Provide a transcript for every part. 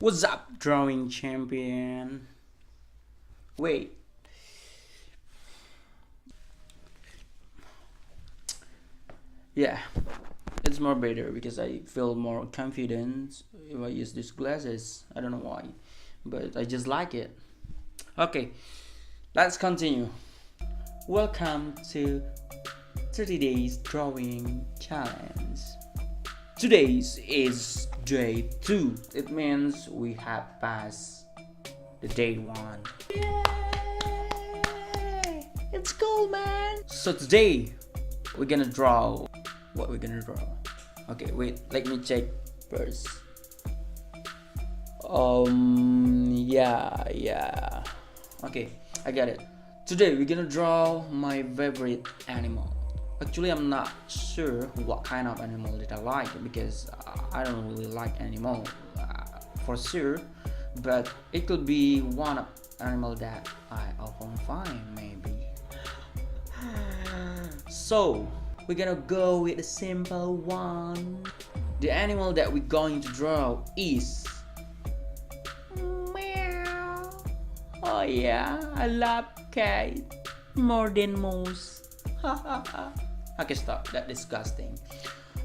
What's up, drawing champion? Wait. Yeah, it's more better because I feel more confident if I use these glasses. I don't know why, but I just like it. Okay, let's continue. Welcome to 30 days drawing challenge. Today's is day 2. It means we have passed the day 1. Yay! It's cool, man. So today we're gonna draw. What we're gonna draw? Okay, wait. Let me check first. Yeah. Okay, I got it. Today we're gonna draw my favorite animal. Actually, I'm not sure what kind of animal that I like because I don't really like animal for sure, but it could be one of animal that I often find maybe. So we're gonna go with a simple one. The animal that we're going to draw is meow. Oh yeah, I love cat more than mouse. Okay, stop. That's disgusting.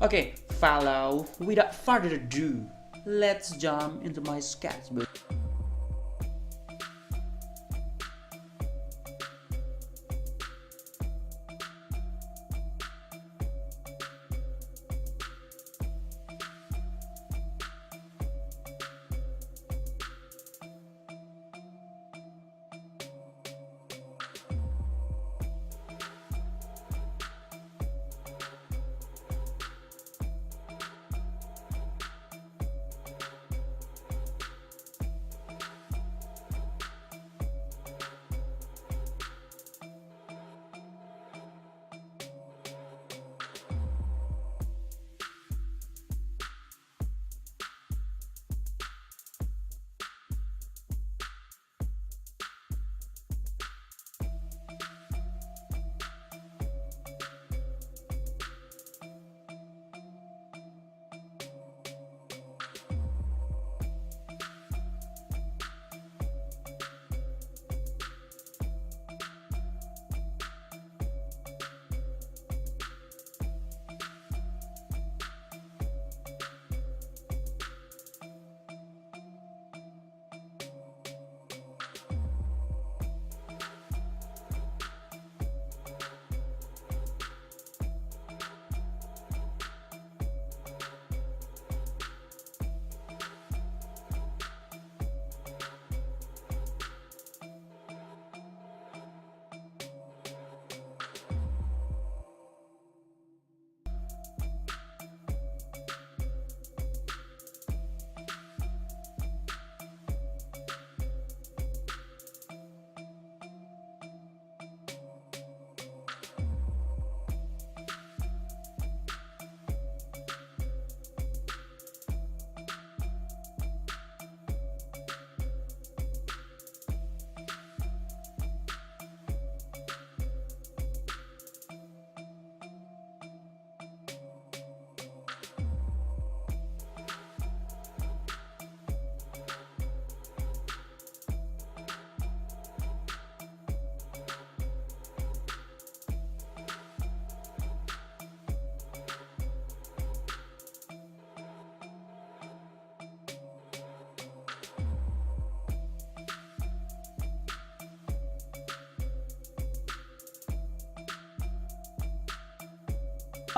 Okay, follow. Without further ado, let's jump into my sketchbook.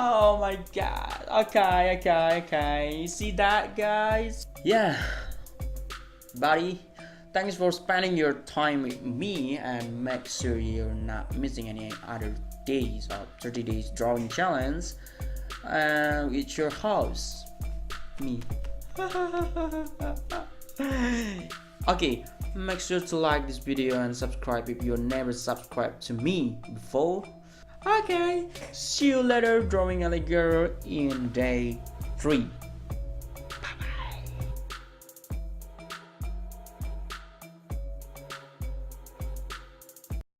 Oh my god. Okay. You see that, guys? Yeah. Buddy, thanks for spending your time with me, and make sure you're not missing any other days of 30 days drawing challenge. It's your house. Me. Okay, make sure to like this video and subscribe if you never subscribed to me before. Okay, see you later drawing alligator in day 3.